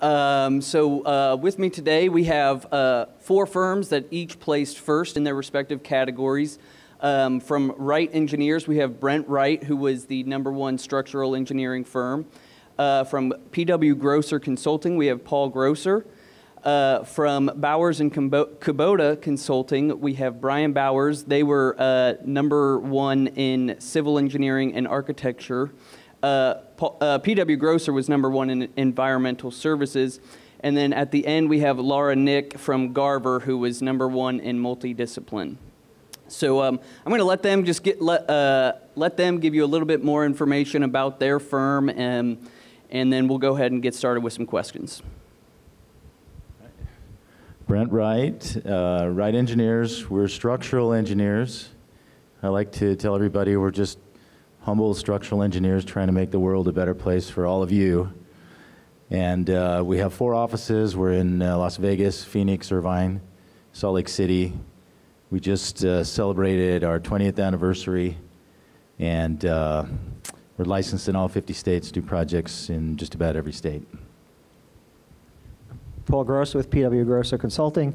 With me today, we have 4 firms that each placed first in their respective categories. From Wright Engineers, we have Brent Wright, who was the #1 structural engineering firm. From PW Grosser Consulting, we have Paul Grosser. From Bowers and Kubota Consulting, we have Brian Bowers. They were #1 in civil engineering and architecture. PW Grosser was #1 in environmental services. And then at the end, we have Laura Nick from Garver, who was #1 in multidiscipline. So I'm going to let them let them give you a little bit more information about their firm, and then we'll go ahead and get started with some questions. Brent Wright, Wright Engineers. We're structural engineers. I like to tell everybody we're just humble structural engineers trying to make the world a better place for all of you. And we have 4 offices. We're in Las Vegas, Phoenix, Irvine, Salt Lake City. We just celebrated our 20th anniversary, and we're licensed in all 50 states, do projects in just about every state. Paul Gross with PW Grosser Consulting.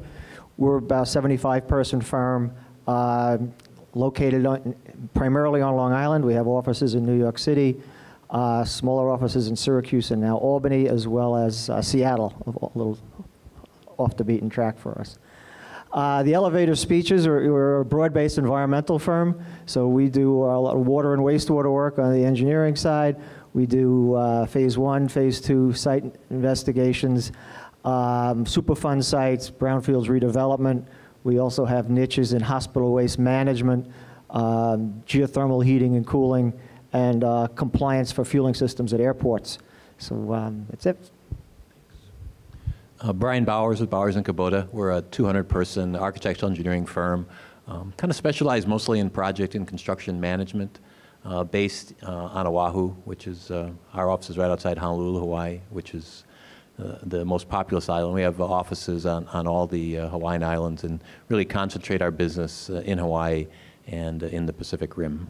We're about a 75-person firm located primarily on Long Island. We have offices in New York City, smaller offices in Syracuse and now Albany, as well as Seattle, a little off the beaten track for us. The elevator speeches, we're a broad-based environmental firm, so we do a lot of water and wastewater work on the engineering side. We do phase 1, phase 2 site investigations, Superfund sites, brownfields redevelopment. We also have niches in hospital waste management, geothermal heating and cooling, and compliance for fueling systems at airports. So that's it. Brian Bowers with Bowers and Kubota. We're a 200-person architectural engineering firm, kind of specialized mostly in project and construction management, based on Oahu, which is our office is right outside Honolulu, Hawaii, which is the most populous island. We have offices on all the Hawaiian islands and really concentrate our business in Hawaii and in the Pacific Rim.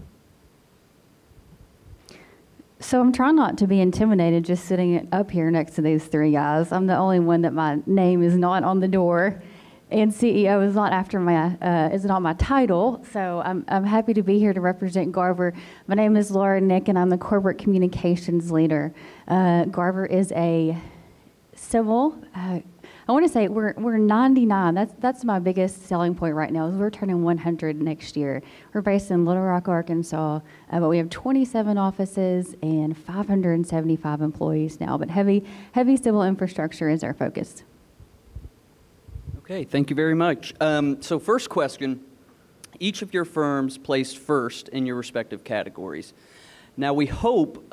So I'm trying not to be intimidated just sitting up here next to these 3 guys. I'm the only one that my name is not on the door, and CEO is not after is not my title. So I'm happy to be here to represent Garver. My name is Laura Nick, and I'm the corporate communications leader. Garver is a civil. I want to say we're 99. That's my biggest selling point right now. Is we're turning 100 next year. We're based in Little Rock, Arkansas, but we have 27 offices and 575 employees now. But heavy civil infrastructure is our focus. Okay, thank you very much. So first question: each of your firms placed first in your respective categories. Now, we hope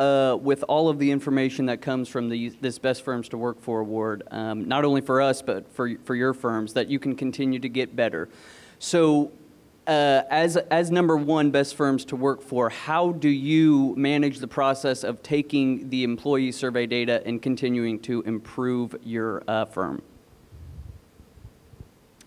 with all of the information that comes from this Best Firms to Work For award, not only for us, but for your firms, that you can continue to get better. So as #1 Best Firms to Work For, how do you manage the process of taking the employee survey data and continuing to improve your firm?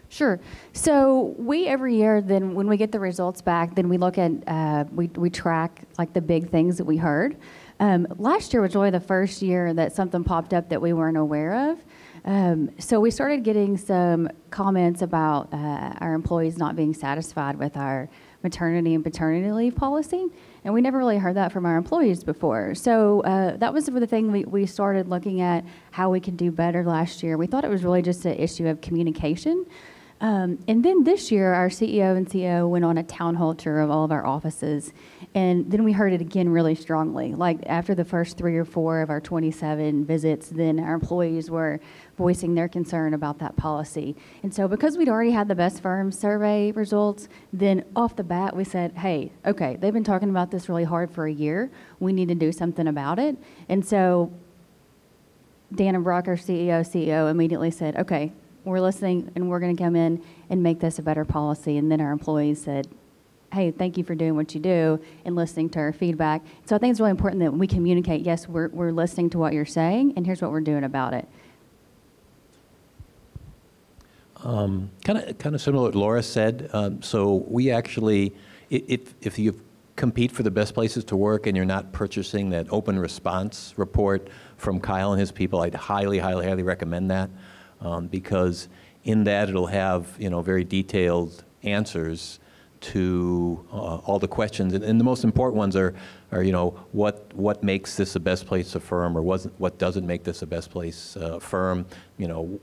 Sure. So we every year, then when we get the results back, then we look at, we track like the big things that we heard. Last year was really the first year that something popped up that we weren't aware of. So we started getting some comments about our employees not being satisfied with our maternity and paternity leave policy. And we never really heard that from our employees before. So that was the thing we started looking at how we could do better last year. We thought it was really just an issue of communication. And then this year, our CEO and COO went on a town hall tour of all of our offices, and then we heard it again really strongly. Like after the first 3 or 4 of our 27 visits, then our employees were voicing their concern about that policy. And so because we'd already had the Best Firms survey results, then off the bat we said, hey, okay, they've been talking about this really hard for a year. We need to do something about it. And so Dan and Brock, our CEO, immediately said, okay, we're listening, and we're going to come in and make this a better policy. And then our employees said, hey, thank you for doing what you do and listening to our feedback. So I think it's really important that we communicate, yes, we're listening to what you're saying, and here's what we're doing about it. Kind of similar to what Laura said. So we actually, if you compete for the best places to work and you're not purchasing that open response report from Kyle and his people. I'd highly, highly, highly recommend that because in that it'll have, very detailed answers to all the questions, and the most important ones are what makes this a best place to firm, or what doesn't make this a best place firm.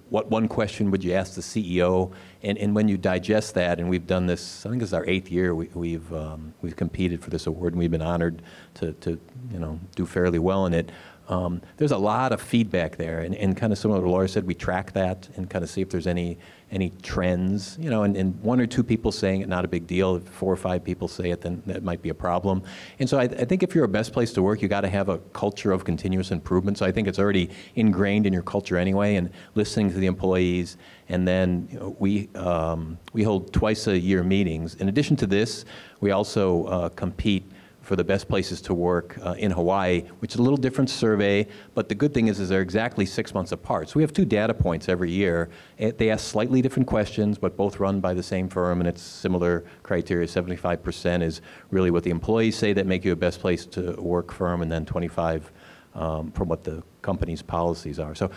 What one question would you ask the CEO? And when you digest that, and we've done this, I think this is our 8th year. We've competed for this award, and we've been honored to do fairly well in it. There's a lot of feedback there, and kind of similar to what Laura said, we track that and kind of see if there's any trends, and 1 or 2 people saying it, not a big deal. If 4 or 5 people say it, then that might be a problem. And so I think if you're a best place to work, you got to have a culture of continuous improvement. So I think it's already ingrained in your culture anyway, and listening to the employees. And then we hold twice-a-year meetings. In addition to this, we also compete for the best places to work in Hawaii, which is a little different survey, but the good thing is they're exactly 6 months apart. So we have 2 data points every year. They ask slightly different questions, but both run by the same firm, and it's similar criteria. 75% is really what the employees say that make you a best place to work firm, and then 25 from what the company's policies are. So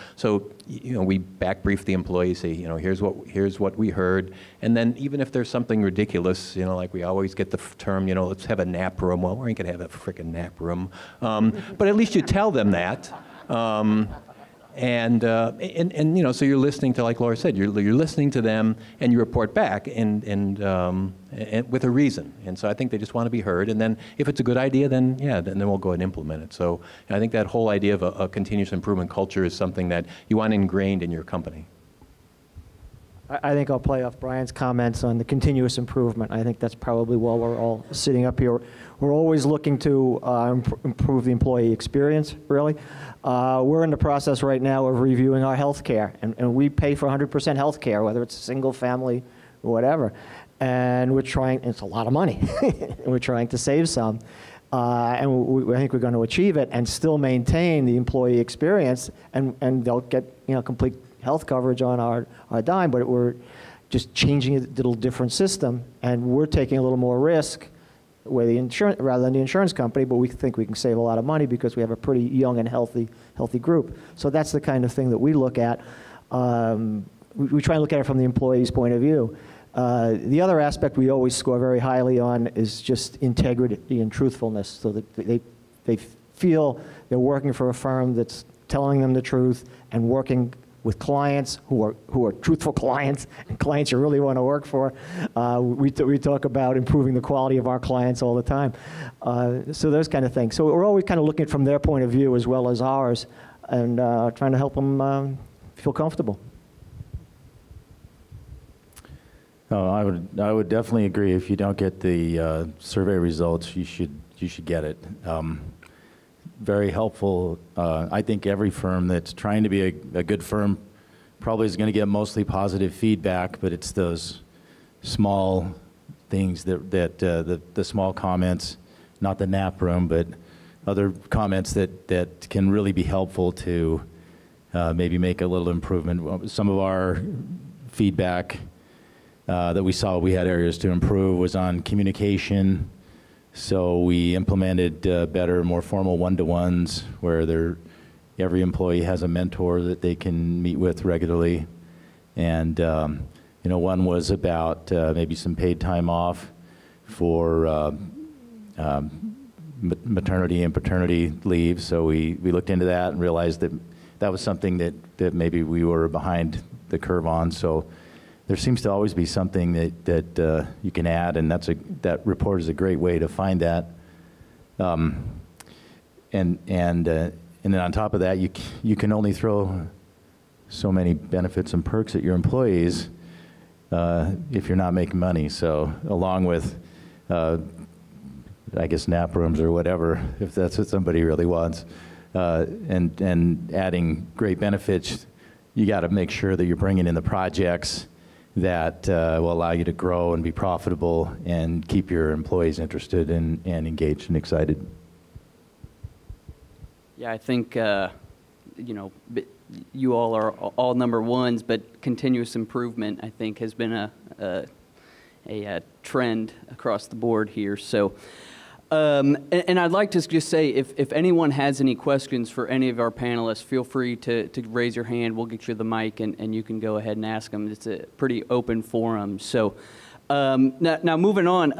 we back brief the employees, say, here's what we heard, and then even if there's something ridiculous, like we always get the term, let's have a nap room. Well, we ain't gonna have a frickin' nap room, but at least you tell them that. And so you're listening to, like Laura said, you're listening to them, and you report back, and with a reason. And so I think they just want to be heard. And then if it's a good idea, then we'll go ahead and implement it. So I think that whole idea of a continuous improvement culture is something that you want ingrained in your company. I think I'll play off Brian's comments on the continuous improvement. I think that's probably why we're all sitting up here. We're always looking to improve the employee experience, really. We're in the process right now of reviewing our health care, and we pay for 100% health care, whether it's a single family or whatever. And we're trying, it's a lot of money, and we're trying to save some. I think we're going to achieve it and still maintain the employee experience, and they'll get complete health coverage on our dime, but we're just changing a little different system, and we're taking a little more risk rather than the insurance company, but we think we can save a lot of money because we have a pretty young and healthy group. So that's the kind of thing that we look at. We try and look at it from the employee's point of view. The other aspect we always score very highly on is just integrity and truthfulness, so that they feel they're working for a firm that's telling them the truth and working with clients who are truthful clients, and clients you really want to work for. We talk about improving the quality of our clients all the time. So those kind of things. So we're always kind of looking from their point of view as well as ours, and trying to help them feel comfortable. Oh, I would definitely agree. If you don't get the survey results, you should get it. Very helpful. I think every firm that's trying to be a good firm probably is going to get mostly positive feedback, but it's those small things that the small comments, not the nap room, but other comments that can really be helpful to maybe make a little improvement. Some of our feedback that we saw we had areas to improve was on communication. So we implemented better, more formal one-to-ones where every employee has a mentor that they can meet with regularly. And one was about maybe some paid time off for maternity and paternity leave. So we looked into that and realized that was something that maybe we were behind the curve on. So there seems to always be something that you can add, and that report is a great way to find that. And then on top of that, you can only throw so many benefits and perks at your employees if you're not making money. So along with, I guess, nap rooms or whatever, if that's what somebody really wants, and adding great benefits, you got to make sure that you're bringing in the projects that will allow you to grow and be profitable and keep your employees interested and engaged and excited. Yeah, I think, you all are all number ones, but continuous improvement, I think, has been a trend across the board here. So And I'd like to just say, if anyone has any questions for any of our panelists, feel free to raise your hand. We'll get you the mic, and you can go ahead and ask them. It's a pretty open forum. So now moving on,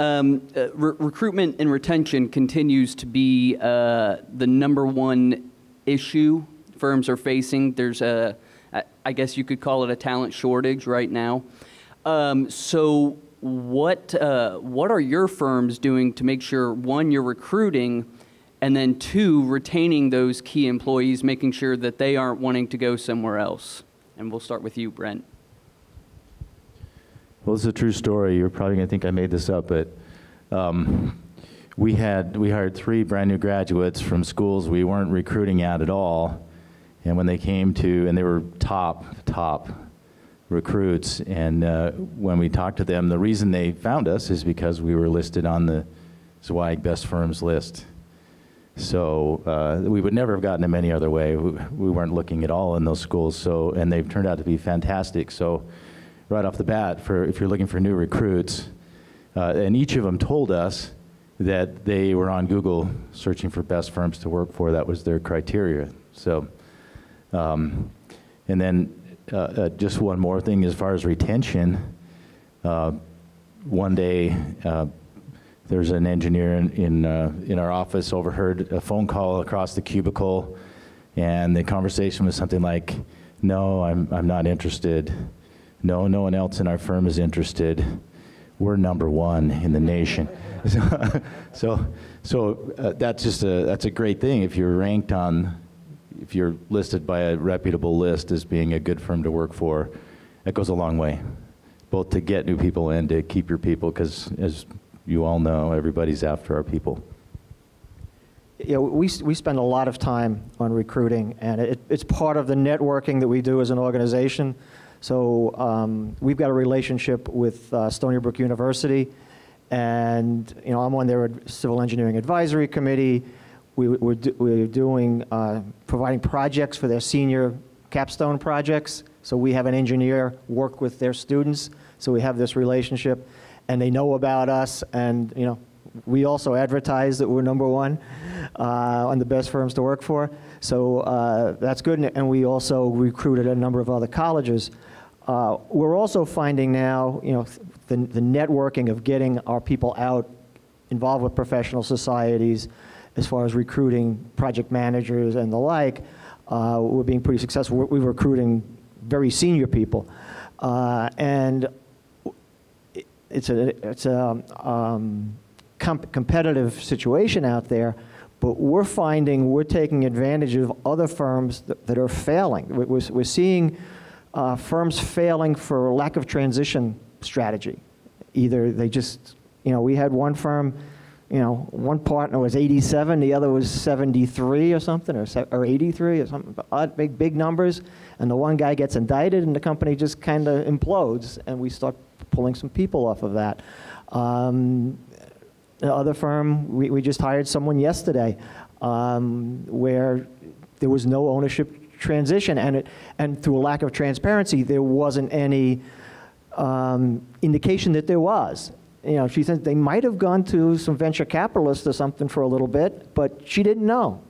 recruitment and retention continues to be the #1 issue firms are facing. There's I guess you could call it a talent shortage right now. So what are your firms doing to make sure, one, you're recruiting, and then two, retaining those key employees, making sure that they aren't wanting to go somewhere else? And we'll start with you, Brent. Well, this is a true story. You're probably going to think I made this up, but we hired 3 brand new graduates from schools we weren't recruiting at all. And when they came to, and they were top recruits, and when we talked to them, the reason they found us is because we were listed on the Zweig Best Firms list. So we would never have gotten them any other way. We weren't looking at all in those schools, so, and they've turned out to be fantastic. So right off the bat, if you're looking for new recruits, and each of them told us that they were on Google searching for best firms to work for. That was their criteria. So, and then just one more thing as far as retention. One day, there's an engineer in our office overheard a phone call across the cubicle, and the conversation was something like, "No, I'm not interested. No one else in our firm is interested. We're #1 in the nation." So that's a great thing. If you're ranked on, if you're listed by a reputable list as being a good firm to work for, that goes a long way, both to get new people and to keep your people, because as you all know, everybody's after our people. Yeah, we spend a lot of time on recruiting, and it's part of the networking that we do as an organization. So we've got a relationship with Stony Brook University, and I'm on their Civil Engineering Advisory Committee. We're doing providing projects for their senior capstone projects. So we have an engineer work with their students. So we have this relationship, and they know about us, and we also advertise that we're #1 on the best firms to work for. So that's good, and we also recruited a number of other colleges. We're also finding now, the networking of getting our people out, involved with professional societies, as far as recruiting project managers and the like, we're being pretty successful. We're recruiting very senior people, and it's a competitive situation out there. But we're finding we're taking advantage of other firms that are failing. We're seeing firms failing for lack of transition strategy. Either they just, we had one firm, one partner was 87, the other was 73 or something, or 83 or something, odd, big numbers, and the one guy gets indicted and the company just kind of implodes, and we start pulling some people off of that. The other firm, we just hired someone yesterday where there was no ownership transition, and through a lack of transparency, there wasn't any indication that there was. She said they might have gone to some venture capitalists or something for a little bit, but she didn't know.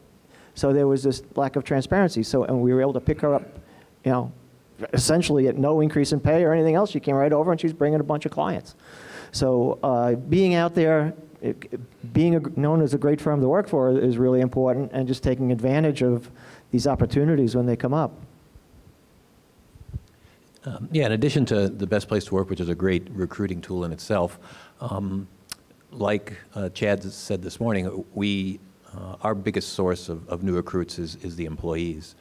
So there was this lack of transparency. And we were able to pick her up, essentially at no increase in pay or anything else. She came right over and she's bringing a bunch of clients. So being out there, being known as a great firm to work for is really important, and just taking advantage of these opportunities when they come up. Yeah, in addition to the Best Place to Work, which is a great recruiting tool in itself, like Chad said this morning, our biggest source of new recruits is the employees.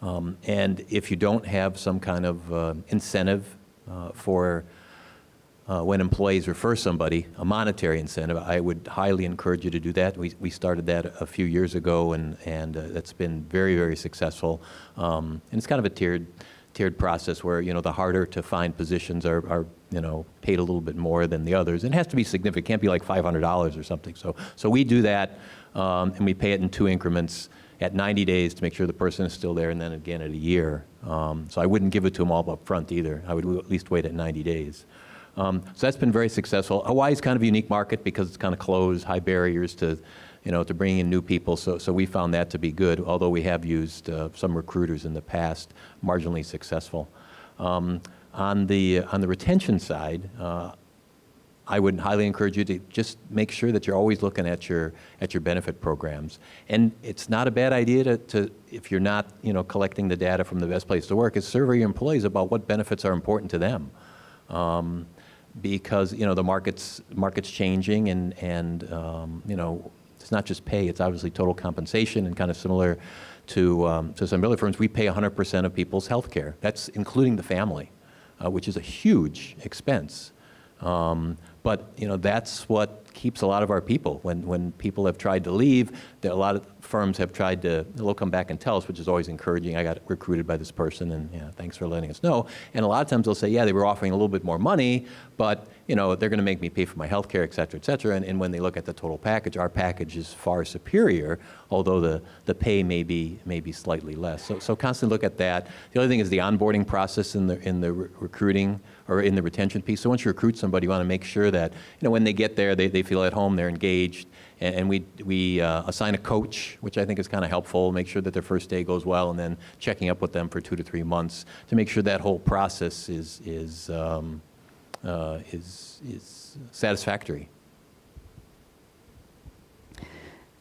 And if you don't have some kind of incentive for when employees refer somebody, a monetary incentive, I would highly encourage you to do that. We started that a few years ago, and that's been very, very successful. And it's kind of a tiered process where, the harder to find positions are paid a little bit more than the others. And it has to be significant. It can't be like $500 or something. So we do that, and we pay it in 2 increments at 90 days to make sure the person is still there, and then again at a year. So I wouldn't give it to them all up front either. I would at least wait at 90 days. So that's been very successful. Hawaii's kind of a unique market because it's kind of closed, high barriers to, to bringing in new people. So we found that to be good, although we have used some recruiters in the past, marginally successful. On the retention side, I would highly encourage you to just make sure that you're always looking at your benefit programs. And it's not a bad idea to if you're not collecting the data from the best place to work, is survey your employees about what benefits are important to them. Because the market's changing, and it's not just pay, it's obviously total compensation, and kind of similar to some other firms, we pay 100% of people's health care. That's including the family, which is a huge expense. But that's what keeps a lot of our people. When people have tried to leave, a lot of firms have tried to, they'll come back and tell us, which is always encouraging. I got recruited by this person, and thanks for letting us know. And a lot of times they'll say, yeah, they were offering a little bit more money, but they're going to make me pay for my health care, et cetera, et cetera. And when they look at the total package, our package is far superior, although the pay may be slightly less. So constantly look at that. The other thing is the onboarding process in the recruiting or in the retention piece. So once you recruit somebody, you want to make sure that when they get there, they feel at home, they're engaged, and we assign a coach, which I think is kind of helpful. Make sure that their first day goes well, and then checking up with them for 2 to 3 months to make sure that whole process is satisfactory.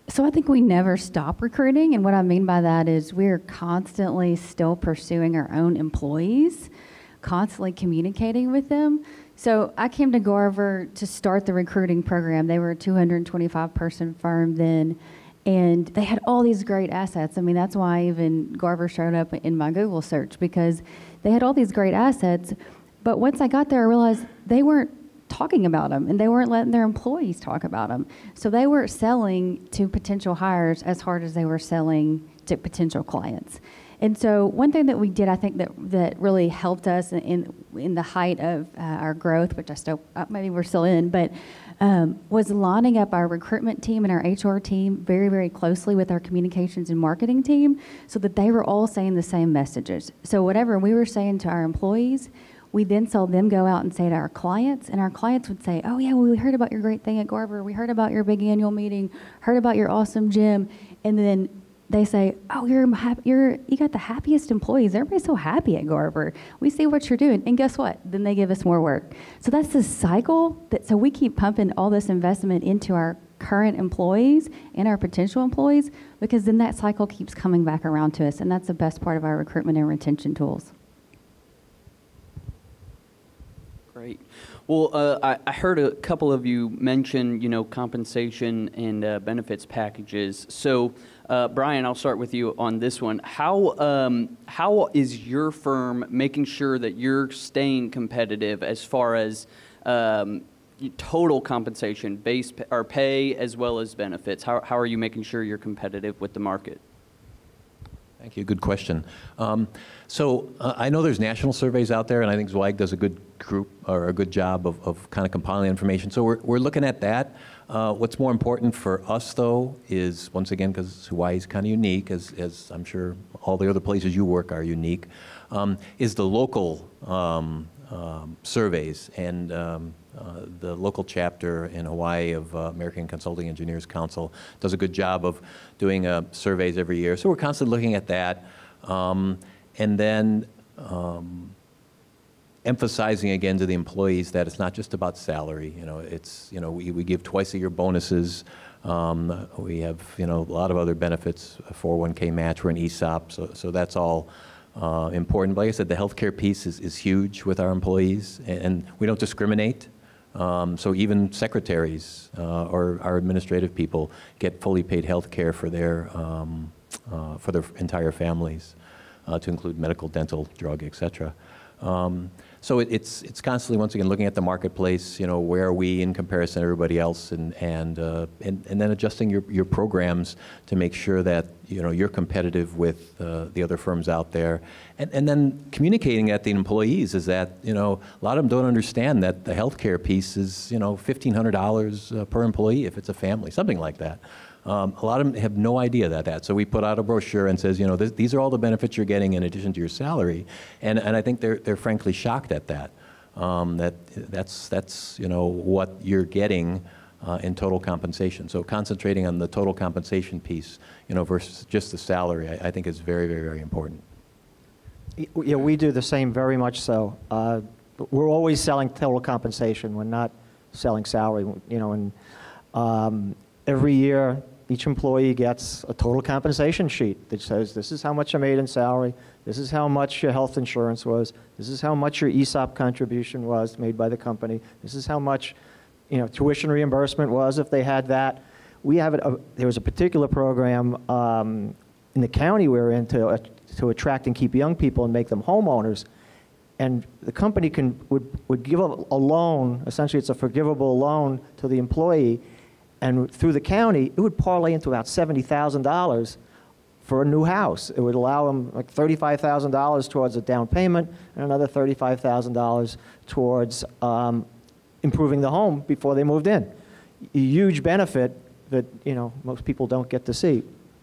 So I think we never stop recruiting, and what I mean by that is we're constantly still pursuing our own employees, constantly communicating with them. So I came to Garver to start the recruiting program. They were a 225-person firm then, and they had all these great assets. I mean, that's why even Garver showed up in my Google search, because they had all these great assets. But once I got there, I realized they weren't talking about them, and they weren't letting their employees talk about them. So they weren't selling to potential hires as hard as they were selling to potential clients. And so one thing that we did, I think that really helped us in the height of our growth, which I still, maybe we're still in, but was lining up our recruitment team and our HR team very, very closely with our communications and marketing team so that they were all saying the same messages. So whatever we were saying to our employees, we then saw them go out and say to our clients, and our clients would say, oh yeah, well, we heard about your great thing at Garver, we heard about your big annual meeting, heard about your awesome gym, and then they say, oh, you got the happiest employees. Everybody's so happy at Garver. We see what you're doing. And guess what? Then they give us more work. So that's the cycle. So we keep pumping all this investment into our current employees and our potential employees, because then that cycle keeps coming back around to us. And that's the best part of our recruitment and retention tools. Great. Well, I heard a couple of you mention, compensation and benefits packages. So, Brian, I'll start with you on this one. How is your firm making sure that you're staying competitive as far as total compensation, base or pay, as well as benefits? How are you making sure you're competitive with the market? Thank you. Good question. I know there's national surveys out there, and I think Zweig does a good job of kind of compiling information. So we're looking at that. What's more important for us, though, is, once again, because Hawaii is kind of unique, as I'm sure all the other places you work are unique, is the local surveys. And the local chapter in Hawaii of American Consulting Engineers Council does a good job of doing surveys every year. So we're constantly looking at that. And then emphasizing again to the employees that it's not just about salary. We give twice-a-year bonuses. We have a lot of other benefits, a 401k match, we're an ESOP, so that's all important. But like I said, the healthcare piece is huge with our employees, and we don't discriminate. So even secretaries or our administrative people get fully paid health care for their entire families, to include medical, dental, drug, et cetera. So it's constantly, once again, looking at the marketplace, where are we in comparison to everybody else, and then adjusting your programs to make sure that, you're competitive with the other firms out there. And then communicating at the employees is that, a lot of them don't understand that the healthcare piece is, $1,500 per employee if it's a family, something like that. A lot of them have no idea that. So we put out a brochure and says, these are all the benefits you're getting in addition to your salary. And I think they're frankly shocked at that. that's you know, what you're getting in total compensation. So concentrating on the total compensation piece, you know, versus just the salary, I think is very, very, very important. Yeah, we do the same, very much so. We're always selling total compensation. We're not selling salary, you know, and every year each employee gets a total compensation sheet that says this is how much I made in salary, this is how much your health insurance was, this is how much your ESOP contribution was made by the company, this is how much, you know, tuition reimbursement was if they had that. We have there was a particular program in the county we're in to attract and keep young people and make them homeowners. And the company would give a loan, essentially it's a forgivable loan to the employee, and through the county, it would parlay into about $70,000 for a new house. It would allow them like $35,000 towards a down payment and another $35,000 towards improving the home before they moved in. A huge benefit that, you know, most people don't get to see.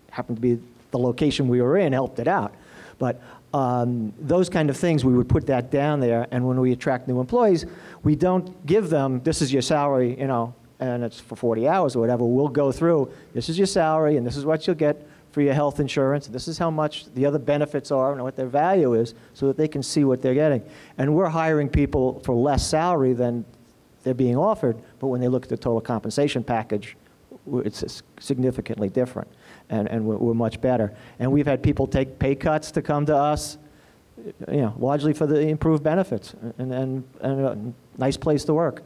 Happened to be the location we were in, helped it out. But those kind of things, we would put that down there, and when we attract new employees, we don't give them, this is your salary, you know, and it's for 40 hours or whatever. We'll go through, this is your salary, and this is what you'll get for your health insurance, and this is how much the other benefits are and what their value is, so that they can see what they're getting. And we're hiring people for less salary than they're being offered, but when they look at the total compensation package, it's significantly different, and we're much better. And we've had people take pay cuts to come to us, you know, largely for the improved benefits and a nice place to work.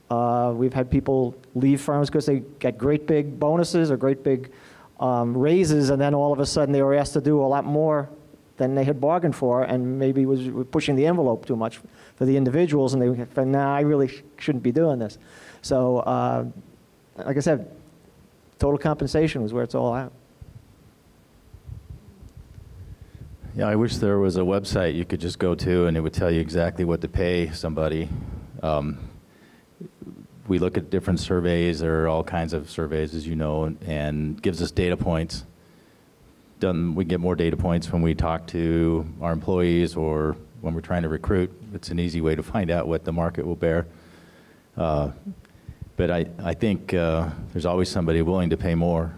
We've had people leave firms because they get great big bonuses or great big raises, and then all of a sudden they were asked to do a lot more than they had bargained for, and maybe was pushing the envelope too much for the individuals, and they said, nah, I really shouldn't be doing this. So, like I said, total compensation was where it's all at. Yeah, I wish there was a website you could just go to and it would tell you exactly what to pay somebody. We look at different surveys. There are all kinds of surveys, as you know, and gives us data points. We get more data points when we talk to our employees or when we're trying to recruit. It's an easy way to find out what the market will bear. But I think there's always somebody willing to pay more.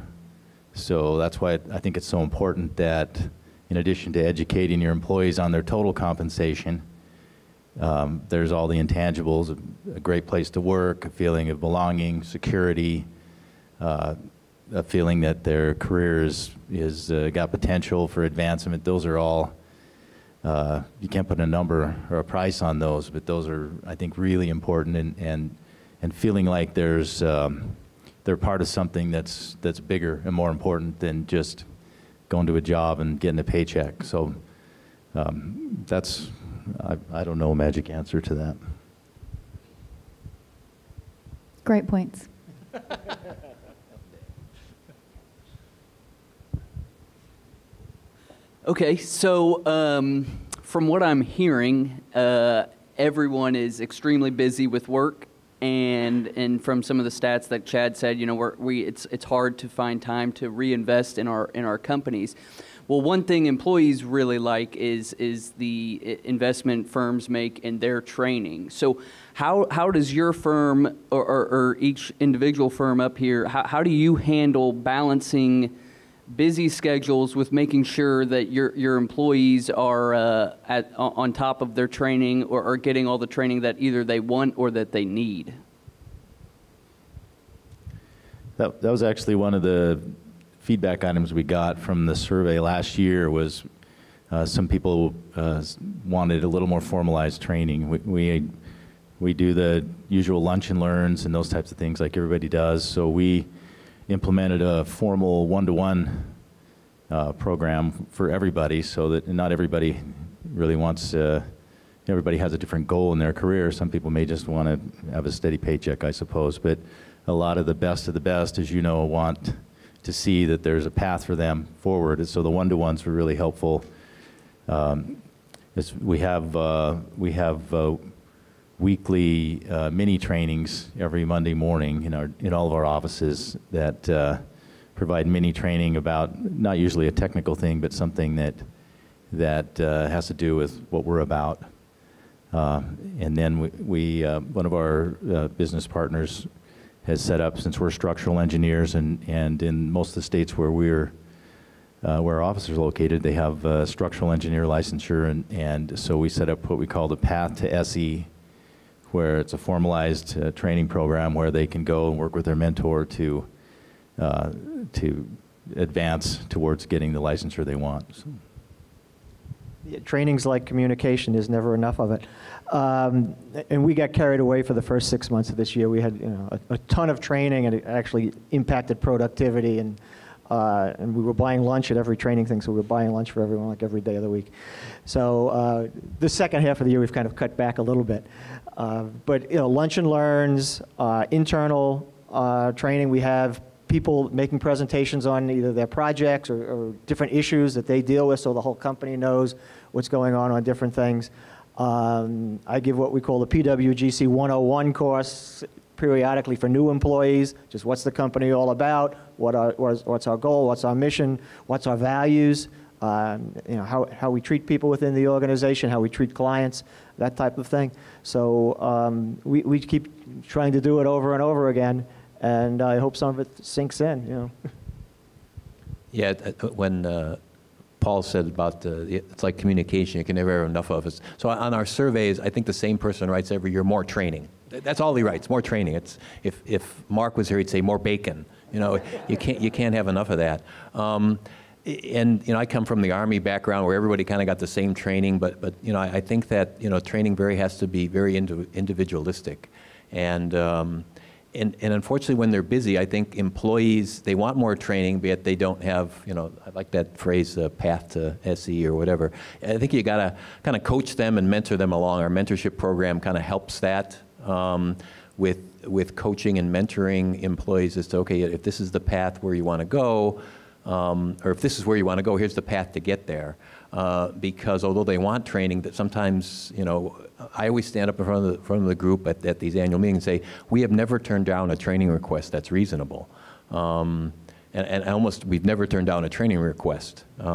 So that's why I think it's so important that in addition to educating your employees on their total compensation, there's all the intangibles, a great place to work, a feeling of belonging, security, a feeling that their career is got potential for advancement. Those are all, you can't put a number or a price on those, but those are, I think, really important, and feeling like they're part of something that's bigger and more important than just going to a job and getting a paycheck. So that's, I don't know a magic answer to that. Great points. Okay, so from what I'm hearing, everyone is extremely busy with work, and from some of the stats that Chad said, you know, it's hard to find time to reinvest in our companies. Well, one thing employees really like is the investment firms make in their training. So how does your firm or each individual firm up here, how do you handle balancing busy schedules with making sure that your employees are on top of their training or are getting all the training that either they want or that they need? That was actually one of the feedback items we got from the survey last year. Was some people wanted a little more formalized training. We do the usual lunch and learns and those types of things like everybody does. So we implemented a formal one-to-one program for everybody, so that not everybody really wants. Everybody has a different goal in their career. Some people may just want to have a steady paycheck, I suppose. But a lot of the best, as you know, want to see that there's a path for them forward. And so the one-to-ones were really helpful. We have weekly mini trainings every Monday morning in all of our offices that provide mini training about not usually a technical thing, but something that has to do with what we're about. And then one of our business partners has set up, since we're structural engineers, and in most of the states where where our office is located, they have structural engineer licensure, and so we set up what we call the Path to SE, where it's a formalized training program where they can go and work with their mentor to advance towards getting the licensure they want. So. Yeah, training's like communication. There's never enough of it. And we got carried away for the first 6 months of this year. We had a ton of training, and it actually impacted productivity. And we were buying lunch at every training thing, so we were buying lunch for everyone like every day of the week. So the second half of the year, we've kind of cut back a little bit. But lunch and learns, internal training. We have people making presentations on either their projects or different issues that they deal with, so the whole company knows what's going on different things. I give what we call the PWGC 101 course periodically for new employees, just what's the company all about, what's our goal, what's our mission, what's our values, how we treat people within the organization, how we treat clients, that type of thing. So we keep trying to do it over and over again, and I hope some of it sinks in. Yeah, when Paul said about it's like communication, you can never have enough of it. So on our surveys, I think the same person writes every year, more training. That's all he writes, more training. It's if Mark was here, he'd say more bacon. You can't have enough of that. And I come from the Army background where everybody kind of got the same training, but I think that training has to be very individualistic, and unfortunately, when they're busy, I think employees, they want more training, but yet they don't have, I like that phrase, path to SE or whatever. I think you got to kind of coach them and mentor them along. Our mentorship program kind of helps that with coaching and mentoring employees as to, okay, if this is the path where you want to go, or if this is where you want to go, here's the path to get there. Because although they want training, that sometimes, I always stand up in front of the group at these annual meetings and say, we have never turned down a training request that's reasonable. And almost we've never turned down a training request. But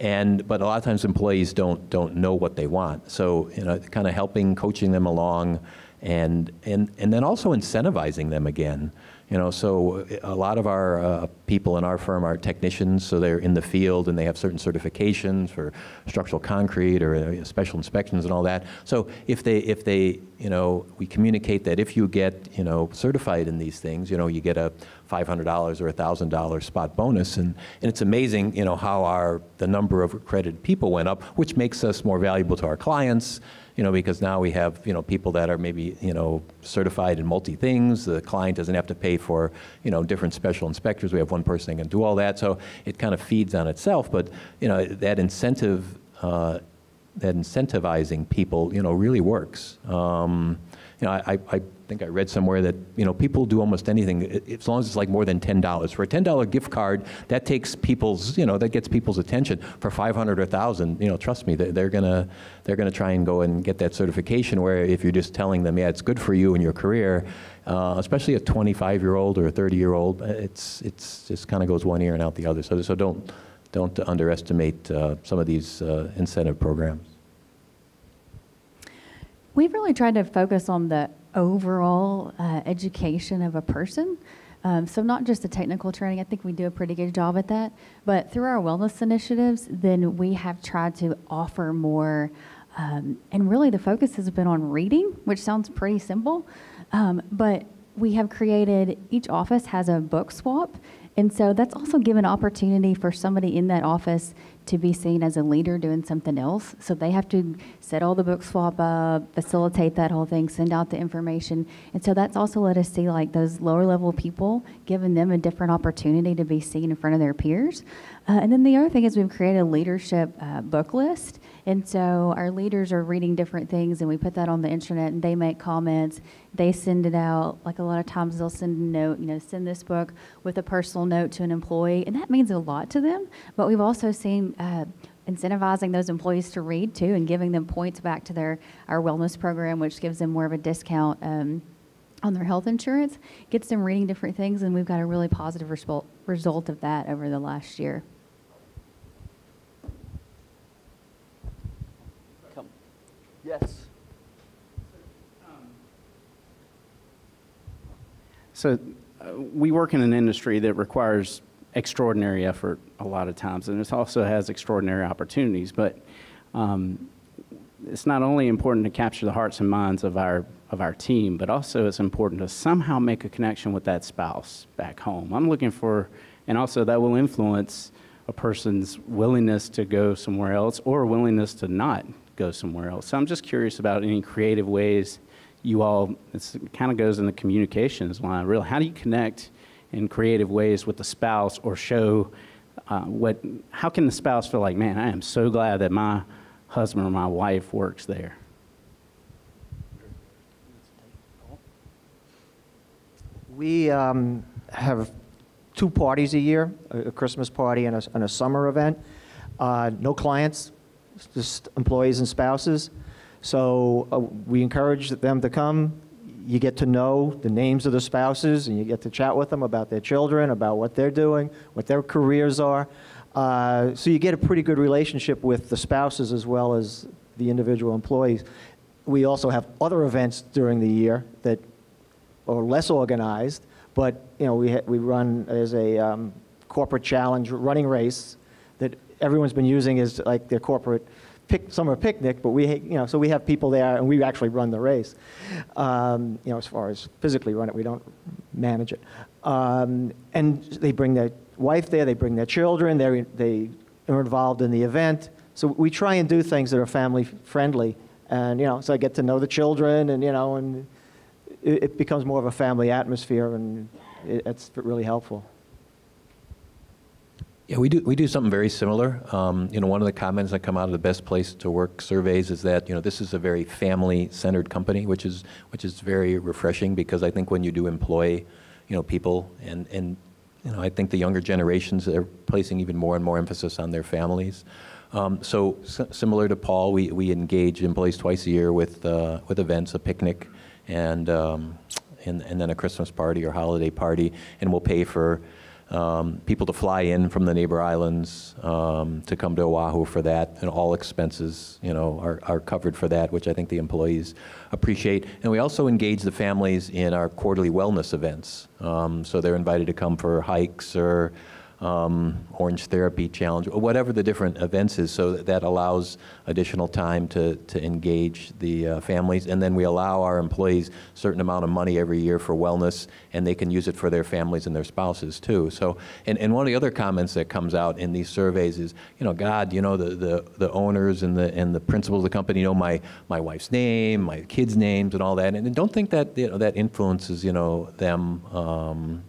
a lot of times employees don't know what they want. So, kind of helping, coaching them along, and then also incentivizing them again. So a lot of our people in our firm are technicians, so they're in the field and they have certain certifications for structural concrete or special inspections and all that. So if they we communicate that if you get certified in these things, you get a $500 or $1,000 spot bonus, and it's amazing how the number of accredited people went up, which makes us more valuable to our clients. Because now we have, people that are maybe, certified in multi-things. The client doesn't have to pay for, different special inspectors. We have one person that can do all that. So it kind of feeds on itself. But, that incentivizing people, really works. I think I read somewhere that, people do almost anything as long as it's like more than $10. For a $10 gift card, that takes people's, that gets people's attention. For $500 or $1,000, trust me, they're gonna try and go and get that certification. Where if you're just telling them, yeah, it's good for you in your career, especially a 25-year-old or a 30-year-old, it's just kind of goes one ear and out the other. So don't underestimate some of these incentive programs. We've really tried to focus on the overall education of a person. So not just the technical training, I think we do a pretty good job at that, but through our wellness initiatives, then we have tried to offer more, and really the focus has been on reading, which sounds pretty simple, but we have created, each office has a book swap, and so that's also given opportunity for somebody in that office to be seen as a leader doing something else. So they have to set all the book swap up, facilitate that whole thing, send out the information. And so that's also let us see like those lower level people, giving them a different opportunity to be seen in front of their peers. And then the other thing is we've created a leadership book list. And so our leaders are reading different things, and we put that on the internet, and they make comments. They send it out. Like a lot of times they'll send a note, send this book with a personal note to an employee, and that means a lot to them. But we've also seen incentivizing those employees to read too, and giving them points back to our wellness program, which gives them more of a discount on their health insurance, gets them reading different things, and we've got a really positive result of that over the last year. Yes. So we work in an industry that requires extraordinary effort a lot of times, and it also has extraordinary opportunities. But it's not only important to capture the hearts and minds of our team, but also it's important to somehow make a connection with that spouse back home. I'm looking for, and also that will influence a person's willingness to go somewhere else or willingness to not go somewhere else. So I'm just curious about any creative ways you all, it kind of goes in the communications line, really. How do you connect in creative ways with the spouse or show how can the spouse feel like, man, I am so glad that my husband or my wife works there? We have 2 parties a year, a Christmas party and a summer event. No clients, just employees and spouses. So we encourage them to come. You get to know the names of the spouses, and you get to chat with them about their children, about what they're doing, what their careers are. So you get a pretty good relationship with the spouses as well as the individual employees. We also have other events during the year that are less organized, but you know, we run as a corporate challenge running race that everyone's been using as like their corporate summer picnic, but so we have people there, and we actually run the race. As far as physically run it, we don't manage it. And they bring their wife there, they bring their children, they are involved in the event. So we try and do things that are family friendly, and so I get to know the children, and and it becomes more of a family atmosphere, and it's really helpful. Yeah, we do something very similar. One of the comments that come out of the best place to work surveys is that this is a very family-centered company, which is very refreshing, because I think when you do employ people, and I think the younger generations are placing even more and more emphasis on their families. So similar to Paul, we engage employees twice a year with events, a picnic, and then a Christmas party or holiday party, and we'll pay for people to fly in from the neighbor islands to come to Oahu for that, and all expenses, are covered for that, which I think the employees appreciate. And we also engage the families in our quarterly wellness events. So they're invited to come for hikes or Orange Therapy Challenge, or whatever the different events is, so that allows additional time to engage the families. And then we allow our employees a certain amount of money every year for wellness, and they can use it for their families and their spouses too. So, and one of the other comments that comes out in these surveys is, God, the owners and the principals of the company know my wife's name, my kids' names, and all that, and don't think that that influences them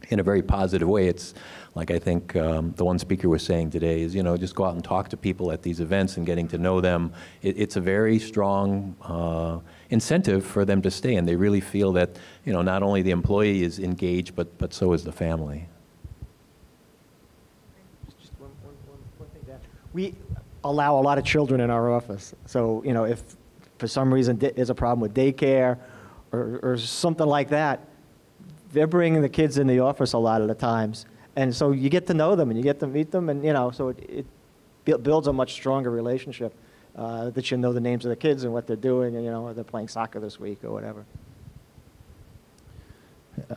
in a very positive way. It's like, I think the one speaker was saying today is, just go out and talk to people at these events and getting to know them. It's a very strong incentive for them to stay, and they really feel that, not only the employee is engaged, but so is the family. Just one thing there. We allow a lot of children in our office. So, if for some reason there's a problem with daycare or something like that, they're bringing the kids in the office a lot of the times. And so you get to know them, and you get to meet them, and so it builds a much stronger relationship that you know the names of the kids and what they're doing, and they're playing soccer this week or whatever.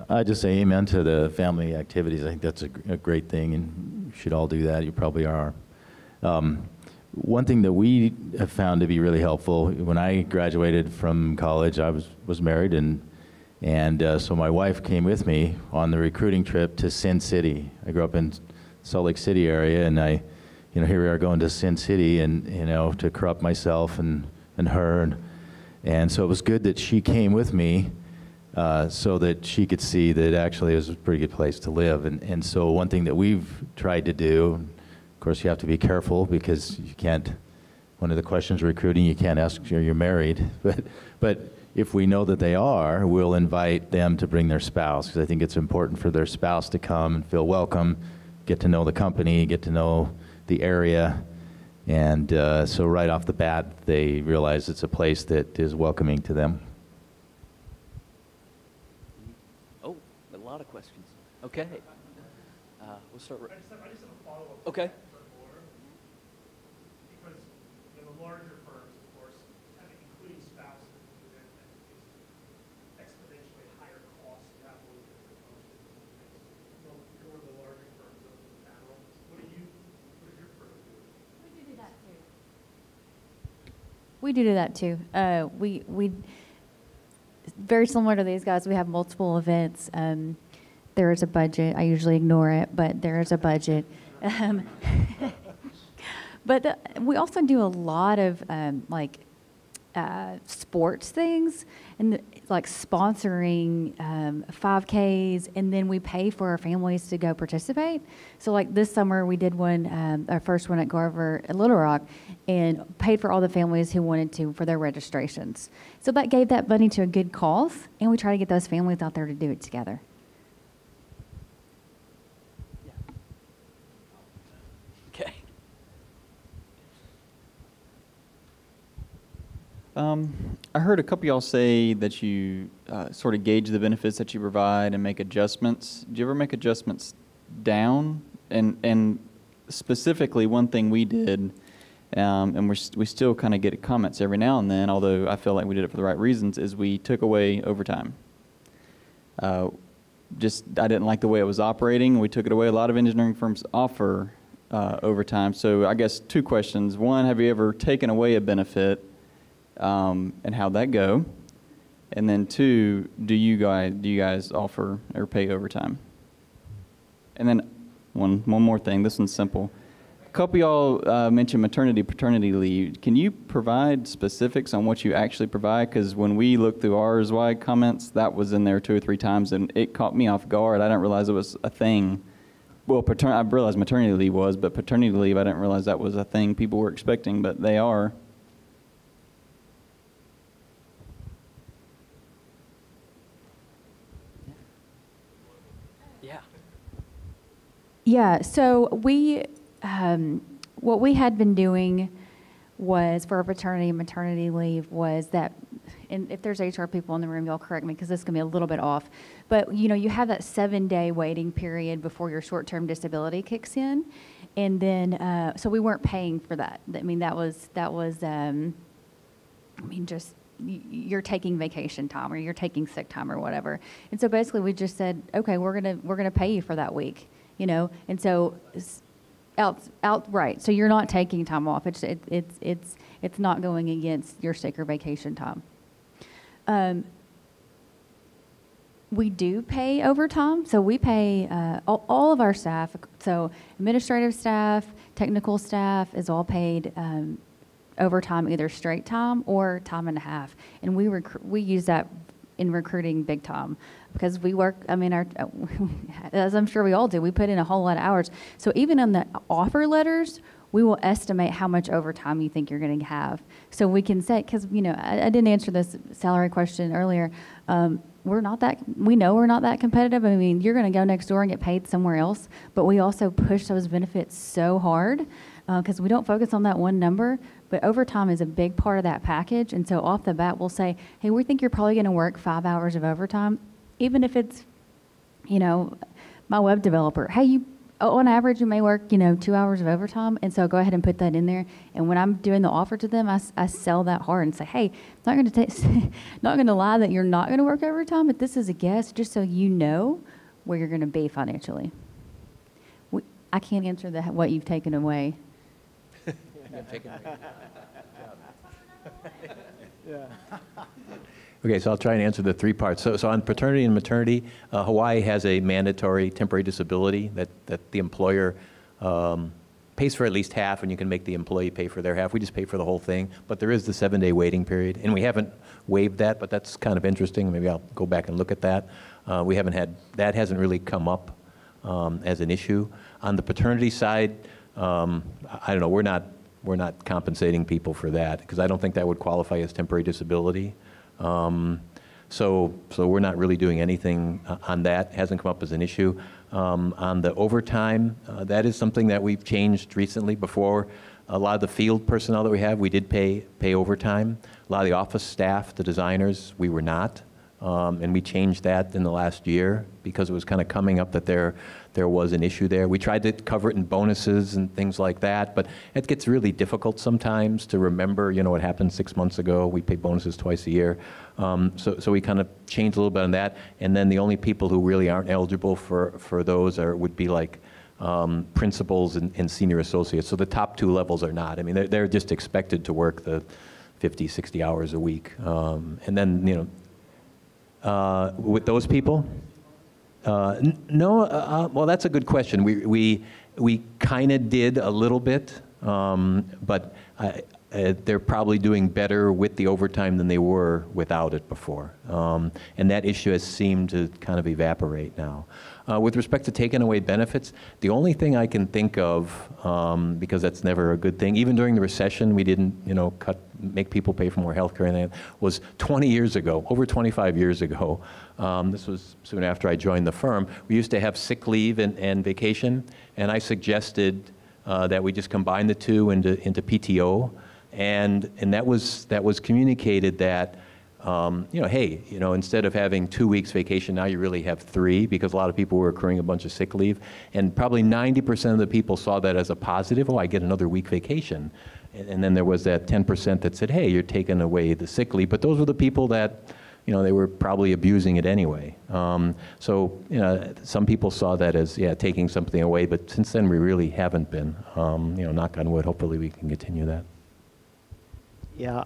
I just say amen to the family activities. I think that's a great thing, and you should all do that. You probably are. One thing that we have found to be really helpful, when I graduated from college, I was married, and so my wife came with me on the recruiting trip to Sin City. I grew up in Salt Lake City area, and here we are going to Sin City, and to corrupt myself and her, and so it was good that she came with me, so that she could see that actually it was a pretty good place to live. And so one thing that we've tried to do, of course, you have to be careful, because you can't. One of the questions recruiting, you can't ask if you're married, but if we know that they are, we'll invite them to bring their spouse, because I think it's important for their spouse to come and feel welcome, get to know the company, get to know the area, and so right off the bat, they realize it's a place that is welcoming to them. Oh, a lot of questions. Okay. We'll start. I just have a follow-up. Okay. Because the larger firms, of course, have We do that too. We very similar to these guys. We have multiple events. There is a budget. I usually ignore it, but there is a budget. But we also do a lot of sports things, and like sponsoring 5Ks, and then we pay for our families to go participate. So like this summer we did one, our first one at Garver at Little Rock, and paid for all the families who wanted to for their registrations. So that gave that money to a good cause, and we try to get those families out there to do it together. Okay. I heard a couple of y'all say that you sort of gauge the benefits that you provide and make adjustments. Do you ever make adjustments down? And specifically, one thing we did, and we still kind of get comments every now and then, although I feel like we did it for the right reasons, is we took away overtime. I didn't like the way it was operating. We took it away. A lot of engineering firms offer overtime. So I guess two questions. One, have you ever taken away a benefit? And how'd that go? And then two, do you guys offer or pay overtime? And then one more thing. This one's simple. A couple of y'all mentioned maternity, paternity leave. Can you provide specifics on what you actually provide? Because when we looked through our Zweig comments, that was in there 2 or 3 times, and it caught me off guard. I didn't realize it was a thing. Well, I realized maternity leave was, but paternity leave, I didn't realize that was a thing people were expecting, but they are. Yeah, so what we had been doing was for our paternity and maternity leave was that, and if there's HR people in the room, y'all correct me because this is going to be a little bit off, but you have that 7-day waiting period before your short-term disability kicks in, and then so we weren't paying for that. I mean, that was just you're taking vacation time or you're taking sick time or whatever, and so basically we just said, okay, we're gonna pay you for that week. And so outright. So you're not taking time off. It's not going against your sick or vacation time. We do pay overtime. So we pay all of our staff. So administrative staff, technical staff is all paid overtime, either straight time or time and a half. And we use that in recruiting big time. Because we work, as I'm sure we all do, we put in a whole lot of hours. So even on the offer letters, we will estimate how much overtime you think you're going to have. So we can say, because, I didn't answer this salary question earlier. We know we're not that competitive. I mean, you're going to go next door and get paid somewhere else. But we also push those benefits so hard because we don't focus on that one number. But overtime is a big part of that package. And so off the bat, we'll say, hey, we think you're probably going to work 5 hours of overtime. Even if it's, my web developer, hey, on average, you may work, 2 hours of overtime. And so go ahead and put that in there. And when I'm doing the offer to them, I sell that hard and say, hey, I'm not going to lie that you're not going to work overtime, but this is a guess just so you know where you're going to be financially. I can't answer what you've taken away. Yeah. Okay, so I'll try and answer the 3 parts. So on paternity and maternity, Hawaii has a mandatory temporary disability that the employer pays for at least half, and you can make the employee pay for their half. We just pay for the whole thing. But there is the 7-day waiting period, and we haven't waived that, but that's kind of interesting. Maybe I'll go back and look at that. That hasn't really come up as an issue. On the paternity side, I don't know, we're not compensating people for that, because I don't think that would qualify as temporary disability. So we're not really doing anything on that. It hasn't come up as an issue. On the overtime, that is something that we've changed recently. Before, a lot of the field personnel that we have, we did pay overtime. A lot of the office staff, the designers, we were not. And we changed that in the last year because it was kind of coming up that there was an issue there. We tried to cover it in bonuses and things like that, but it gets really difficult sometimes to remember, what happened 6 months ago. We pay bonuses twice a year. So we kind of changed a little bit on that. And then the only people who really aren't eligible for those would be like principals and senior associates. So the top 2 levels are not. I mean, they're just expected to work the 50, 60 hours a week. And then, you know, with those people, no, well, that's a good question. We kind of did a little bit, but they're probably doing better with the overtime than they were without it before. And that issue has seemed to kind of evaporate now. With respect to taking away benefits, the only thing I can think of, because that's never a good thing, even during the recession, we didn't, you know, make people pay for more health care, and that was 20 years ago, over 25 years ago. This was soon after I joined the firm. We used to have sick leave and vacation, and I suggested that we just combine the two into PTO, and that was communicated that, you know, hey, you know, instead of having 2 weeks vacation, now you really have 3, because a lot of people were accruing a bunch of sick leave, and probably 90% of the people saw that as a positive. Oh, I get another week vacation. And then there was that 10% that said, hey, you're taking away the sick leave. But those were the people that, you know, they were probably abusing it anyway. So, you know, some people saw that as, yeah, taking something away, but since then we really haven't been. You know, knock on wood, hopefully we can continue that. Yeah,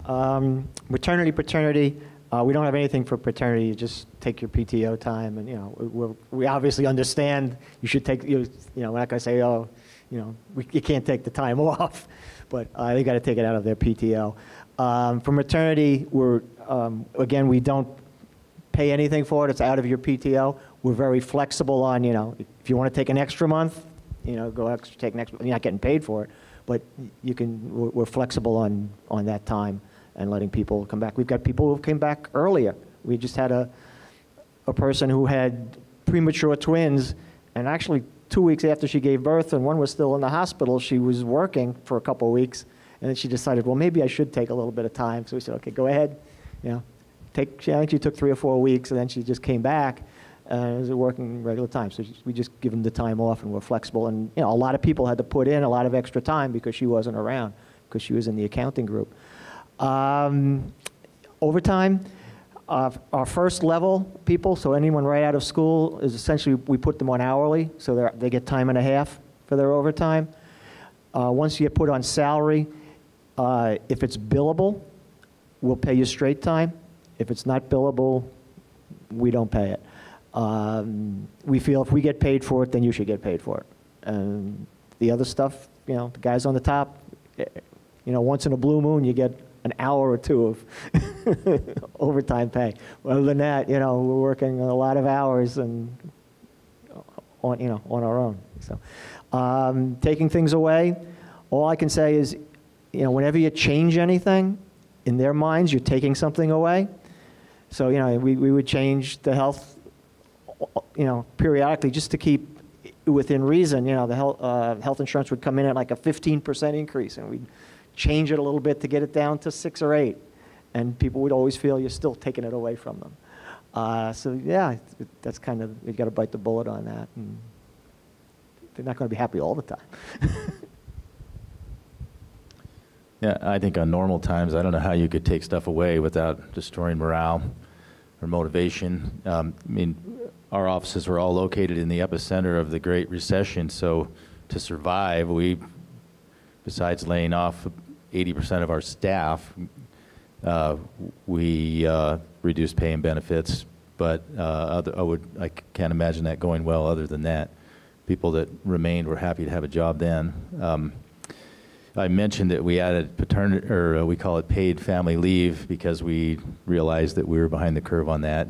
maternity, paternity, we don't have anything for paternity. You just take your PTO time, and, you know, we obviously understand you should take, you know, we're not going to say, oh, you know, you can't take the time off, but they got to take it out of their PTO. For maternity, again, we don't pay anything for it. It's out of your PTO. We're very flexible on, you know, if you want to take an extra month, you know, go extra, take an extra, you're not getting paid for it, but you can, we're flexible on that time and letting people come back. We've got people who came back earlier. We just had a person who had premature twins, and actually 2 weeks after she gave birth, and one was still in the hospital, she was working for a couple of weeks, and then she decided, well, maybe I should take a little bit of time. So we said, okay, go ahead, you know, I think she took 3 or 4 weeks, and then she just came back, and it was working regular time. So we just give them the time off, and we're flexible. And, you know, a lot of people had to put in a lot of extra time because she wasn't around, because she was in the accounting group. Overtime, our first level people, so anyone right out of school, is essentially, we put them on hourly, so they get time and a half for their overtime. Once you get put on salary, if it's billable, we'll pay you straight time. If it's not billable, we don't pay it. We feel if we get paid for it, then you should get paid for it. And the other stuff, you know, the guys on the top, you know, once in a blue moon, you get an hour or 2 of overtime pay. Other than that, you know, we're working a lot of hours and on, you know, on our own. So, taking things away, all I can say is, you know, whenever you change anything, in their minds, you're taking something away. So, you know, we would change the health, you know, periodically just to keep within reason. You know, the health insurance would come in at like a 15% increase, and we'd change it a little bit to get it down to 6 or 8, and people would always feel you're still taking it away from them. So yeah, that's kind of, you got to bite the bullet on that, and they're not going to be happy all the time. Yeah, I think on normal times, I don't know how you could take stuff away without destroying morale or motivation. I mean, our offices were all located in the epicenter of the Great Recession, so to survive, we, besides laying off 80% of our staff, we reduced pay and benefits, but I can't imagine that going well other than that. People that remained were happy to have a job then. I mentioned that we added paternity, or we call it paid family leave, because we realized that we were behind the curve on that.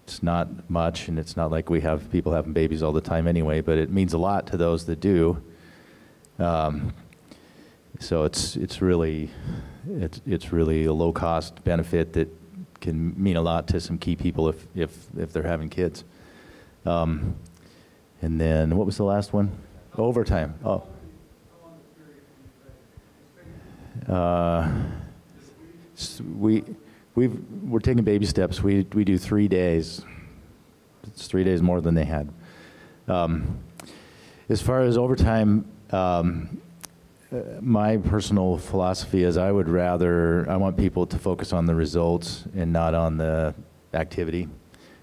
It's not much, and it's not like we have people having babies all the time anyway, but it means a lot to those that do. So it's really a low cost benefit that can mean a lot to some key people if they're having kids. And then what was the last one? Overtime. Oh. We're taking baby steps. We do 3 days. It's 3 days more than they had. As far as overtime, my personal philosophy is I want people to focus on the results and not on the activity.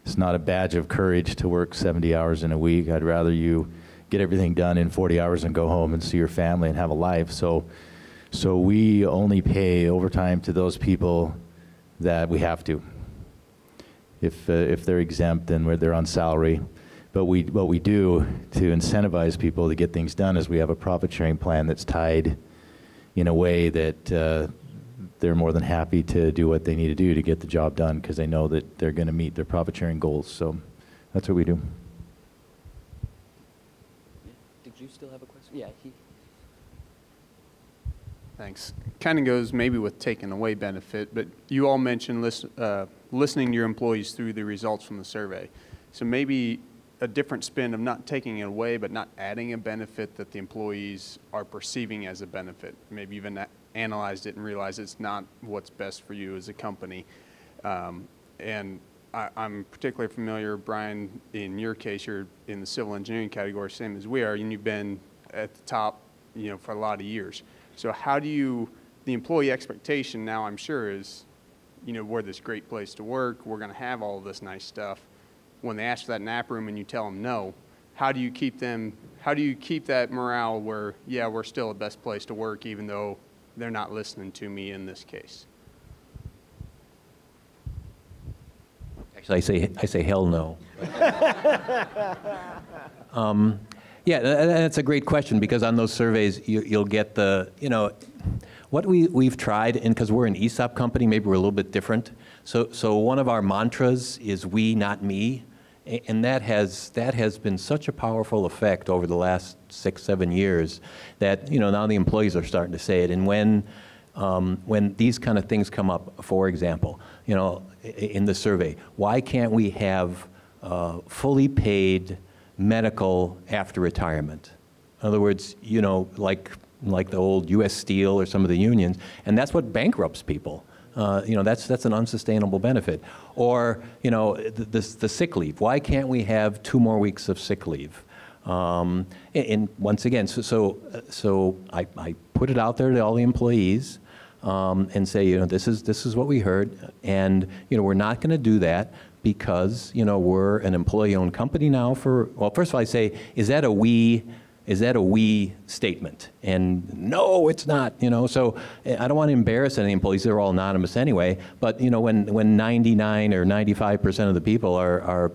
It's not a badge of courage to work 70 hours in a week. I'd rather you get everything done in 40 hours and go home and see your family and have a life. So So we only pay overtime to those people that we have to. If they're exempt, then they're on salary. But what we do to incentivize people to get things done is we have a profit sharing plan that's tied in a way that they're more than happy to do what they need to do to get the job done because they know that they're going to meet their profit sharing goals. So that's what we do. Did you still have a question? Yeah. Thanks. Kind of goes maybe with taking away benefit, but you all mentioned listening to your employees through the results from the survey. So maybe a different spin of not taking it away, but not adding a benefit that the employees are perceiving as a benefit. Maybe even analyzed it and realized it's not what's best for you as a company. And I'm particularly familiar, Brian, in your case, you're in the civil engineering category, same as we are, and you've been at the top, for a lot of years. So how do you, the employee expectation now, I'm sure, is, we're this great place to work, we're going to have all of this nice stuff. When they ask for that nap room and you tell them no, how do you keep that morale where, yeah, we're still the best place to work even though they're not listening to me in this case? Actually, I say hell no. Yeah, that's a great question because on those surveys you'll get the, what we've tried, and because we're an ESOP company, maybe we're a little bit different. So one of our mantras is we, not me, and that has been such a powerful effect over the last 6-7 years that now the employees are starting to say it. And when these kind of things come up, for example, in the survey, why can't we have fully paid medical after retirement? In other words, like the old U.S. Steel or some of the unions, and that's what bankrupts people. That's an unsustainable benefit. Or, the sick leave. Why can't we have 2 more weeks of sick leave? And once again, so I put it out there to all the employees and say, this is what we heard, and we're not going to do that because we're an employee-owned company now. Well, first of all, I say, is that a we statement? And no, it's not. So I don't want to embarrass any employees. They're all anonymous anyway. But when 99 or 95% of the people are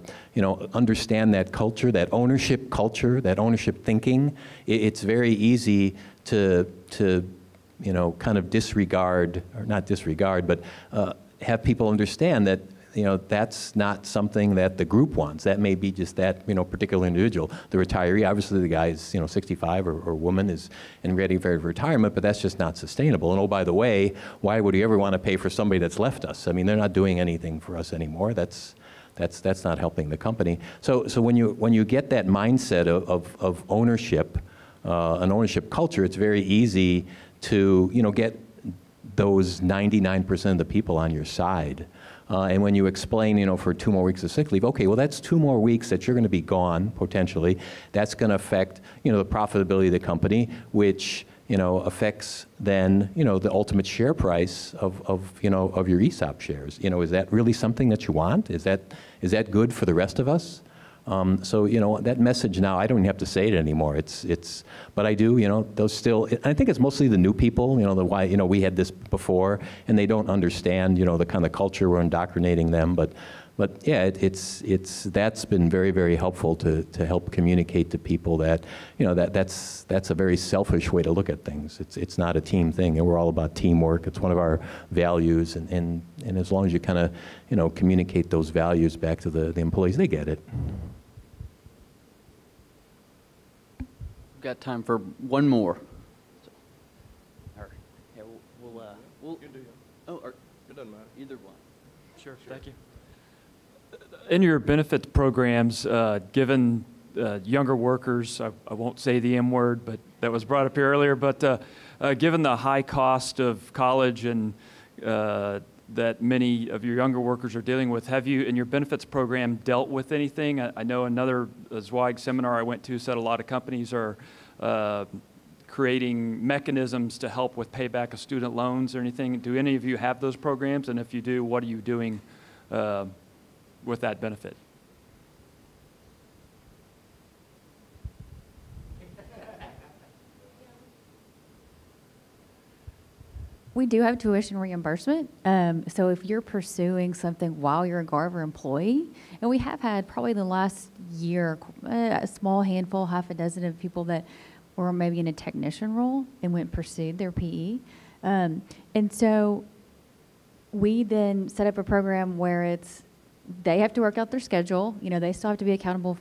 understand that culture, that ownership culture, that ownership thinking, it's very easy to kind of disregard, or not disregard, but have people understand that that's not something that the group wants. That may be just that particular individual. The retiree, obviously the guy is 65 or woman is ready for retirement, but that's just not sustainable. And oh, by the way, why would you ever want to pay for somebody that's left us? I mean, they're not doing anything for us anymore. That's not helping the company. So when you get that mindset of ownership, an ownership culture, it's very easy to get those 99% of the people on your side. And when you explain, for 2 more weeks of sick leave, okay, well, that's 2 more weeks that you're going to be gone, potentially. That's going to affect, the profitability of the company, which, affects then, the ultimate share price of your ESOP shares. Is that really something that you want? Is that good for the rest of us? So, that message now, I don't even have to say it anymore. But I do, those still, and I think it's mostly the new people, why, we had this before, and they don't understand, the kind of culture we're indoctrinating them. But yeah, that's been very, very helpful to help communicate to people that, that's a very selfish way to look at things. It's not a team thing, and we're all about teamwork. It's one of our values, and as long as you kind of, communicate those values back to the employees, they get it. We've got time for one more. So, all right. Yeah, we'll You can do it. or It doesn't matter. either one. Sure. Thank you. In your benefit programs, given younger workers, I won't say the M word, but that was brought up here earlier, but given the high cost of college and that many of your younger workers are dealing with, have you, in your benefits program, dealt with anything? I know another Zweig seminar I went to said a lot of companies are creating mechanisms to help with payback of student loans or anything. Do any of you have those programs? And if you do, what are you doing with that benefit? We do have tuition reimbursement. So if you're pursuing something while you're a Garver employee, and we have had probably the last year a small handful, half a dozen of people that were maybe in a technician role and went and pursued their PE. And so we then set up a program where they have to work out their schedule. You know, they still have to be accountable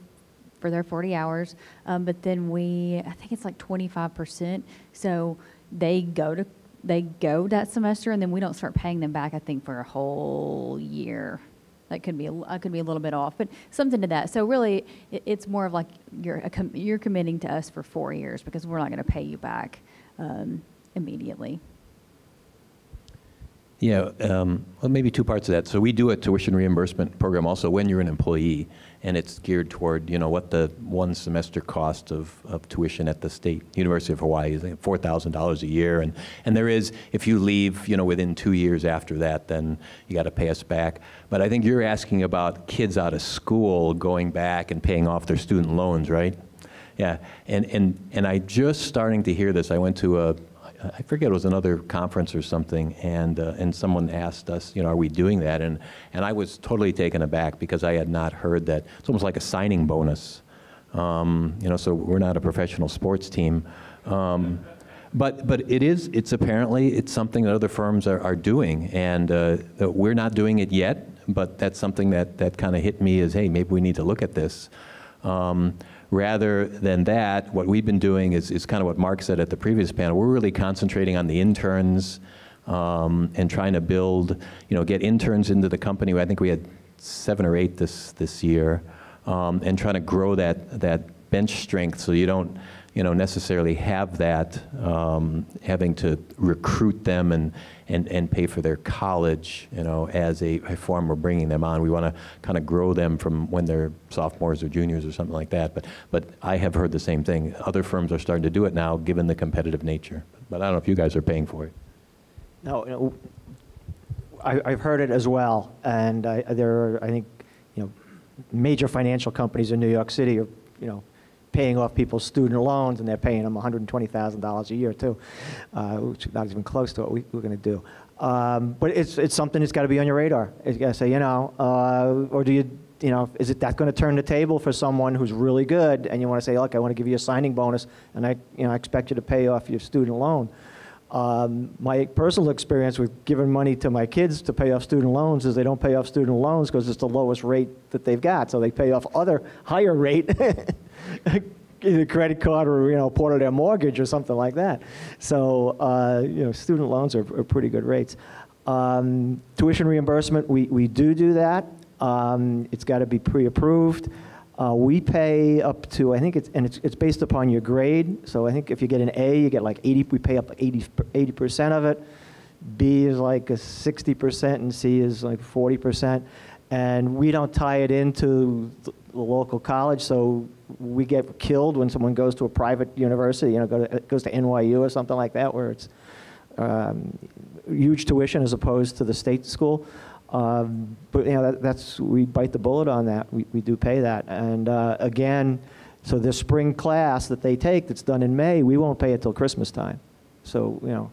for their 40 hours. But then I think it's like 25%. So they go that semester, and then we don't start paying them back, I think, for a whole year. I could be a little bit off, but something to that. So really, it's more of like you're committing to us for 4 years because we're not going to pay you back immediately. Yeah, well, maybe two parts of that. So we do a tuition reimbursement program also when you're an employee, and it's geared toward, you know, what the one semester cost of tuition at the State University of Hawaii is, like $4,000 a year. And there is, if you leave, you know, within 2 years after that, then you got to pay us back. But I think you're asking about kids out of school going back and paying off their student loans, right? Yeah, and I just starting to hear this. I went to I forget, it was another conference or something, and someone asked us, you know, are we doing that? And I was totally taken aback because I had not heard that. It's almost like a signing bonus. You know, so we're not a professional sports team. But it's apparently something that other firms are doing, and we're not doing it yet, but that's something that kind of hit me as, hey, maybe we need to look at this. Rather than that, what we've been doing is kind of what Mark said at the previous panel. We're really concentrating on the interns and trying to build, you know, get interns into the company. I think we had 7 or 8 this year, and trying to grow that bench strength so you don't, you know, necessarily have that having to recruit them and pay for their college, you know, as a form of bringing them on. We want to kind of grow them from when they're sophomores or juniors or something like that. But I have heard the same thing. Other firms are starting to do it now, given the competitive nature. But I don't know if you guys are paying for it. No, you know, I've heard it as well, and there are, I think, you know, major financial companies in New York City are, you know, paying off people's student loans, and they're paying them $120,000 a year too, which is not even close to what we're going to do. But it's something that's got to be on your radar. You got to say, you know, or do you know, is it that going to turn the table for someone who's really good, and you want to say, look, I want to give you a signing bonus, and I expect you to pay off your student loan. My personal experience with giving money to my kids to pay off student loans is they don't pay off student loans because it's the lowest rate that they've got, so they pay off other higher rate, either credit card or, you know, part of their mortgage or something like that. So you know, student loans are pretty good rates. Tuition reimbursement, we do that. It's got to be pre-approved. We pay up to, I think it's based upon your grade. So I think if you get an A, you get like 80, we pay up 80% of it. B is like a 60% and C is like 40%. And we don't tie it into the local college, so we get killed when someone goes to a private university, you know, goes to NYU or something like that, where it's huge tuition as opposed to the state school. But you know, we bite the bullet on that. We do pay that, and again, so the spring class that they take that's done in May, we won't pay it till Christmas time. So you know,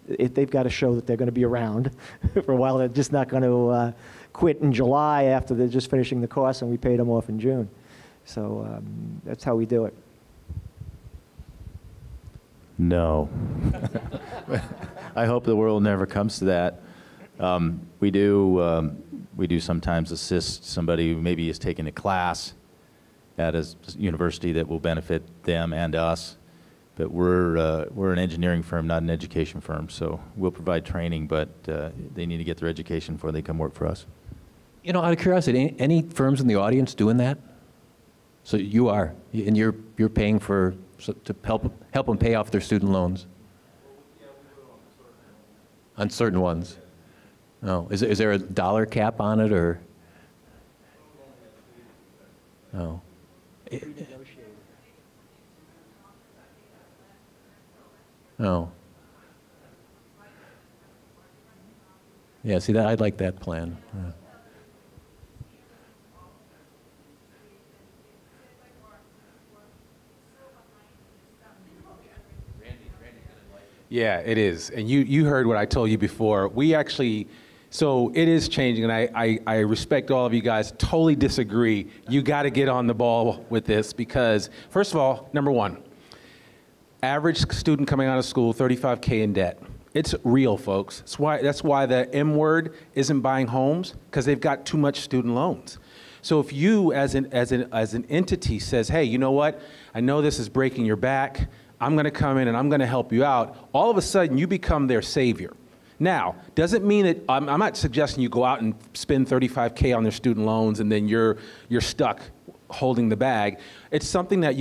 they've got to show that they're going to be around for a while. They're just not going to quit in July after they're just finishing the course, and we paid them off in June. So that's how we do it. No. I hope the world never comes to that. We do sometimes assist somebody who maybe is taking a class at a university that will benefit them and us. But we're an engineering firm, not an education firm, so we'll provide training, but they need to get their education before they come work for us. You know, out of curiosity, any firms in the audience doing that? So you are, and you're paying to help them pay off their student loans. On certain ones. No, is there a dollar cap on it, or? No. No. Yeah, see that I'd like that plan. Yeah. Yeah, it is. And you heard what I told you before. We actually, so it is changing, and I respect all of you guys. Totally disagree. You got to get on the ball with this because, first of all, number one, average student coming out of school, $35K in debt. It's real, folks. That's why the M word isn't buying homes, because they've got too much student loans. So if you, as an entity, says, hey, you know what? I know this is breaking your back. I'm going to come in and I'm going to help you out. All of a sudden, you become their savior. Now, doesn't mean that I'm not suggesting you go out and spend $35K on their student loans and then you're stuck holding the bag. It's something that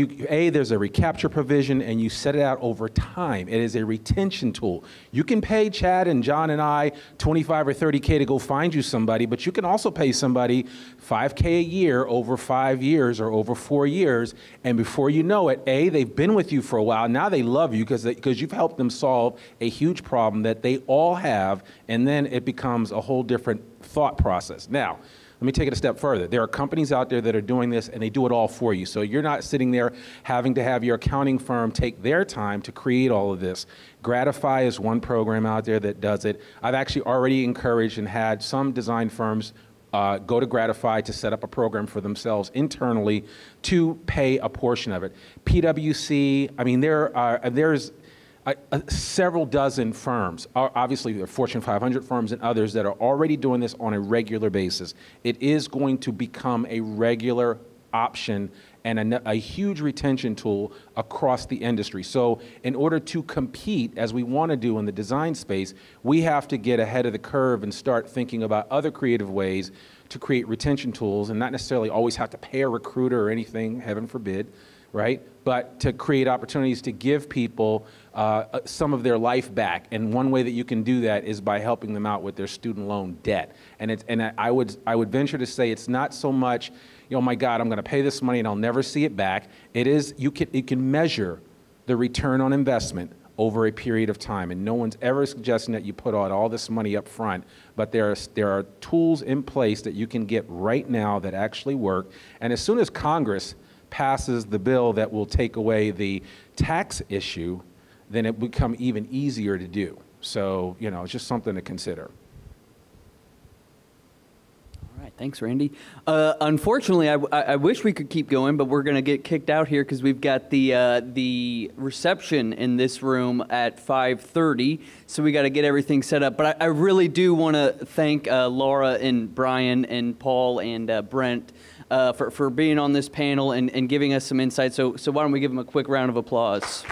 there's a recapture provision and you set it out over time. It is a retention tool. You can pay Chad and John and I 25 or 30K to go find you somebody, but you can also pay somebody $5K a year over 5 years or over 4 years, and before you know it, they've been with you for a while. Now they love you because you've helped them solve a huge problem that they all have, and then it becomes a whole different thought process. Now, let me take it a step further. There are companies out there that are doing this, and they do it all for you. So you're not sitting there having to have your accounting firm take their time to create all of this. Gratify is one program out there that does it. I've actually already encouraged and had some design firms go to Gratify to set up a program for themselves internally to pay a portion of it. PwC, I mean, there's several dozen firms, obviously there are Fortune 500 firms and others that are already doing this on a regular basis. It is going to become a regular option and a huge retention tool across the industry. So in order to compete, as we want to do in the design space, we have to get ahead of the curve and start thinking about other creative ways to create retention tools and not necessarily always have to pay a recruiter or anything, heaven forbid, right? But to create opportunities to give people some of their life back. And one way that you can do that is by helping them out with their student loan debt. And I would venture to say it's not so much, oh my God, I'm going to pay this money and I'll never see it back. You can measure the return on investment over a period of time. And no one's ever suggesting that you put out all this money up front, but there are tools in place that you can get right now that actually work. And as soon as Congress passes the bill that will take away the tax issue, then it will become even easier to do. So, it's just something to consider. All right, thanks, Randy. Unfortunately, I wish we could keep going, but we're going to get kicked out here because we've got the reception in this room at 5:30, so we got to get everything set up. But I really do want to thank Laura and Brian and Paul and Brent for being on this panel and giving us some insight. So why don't we give them a quick round of applause.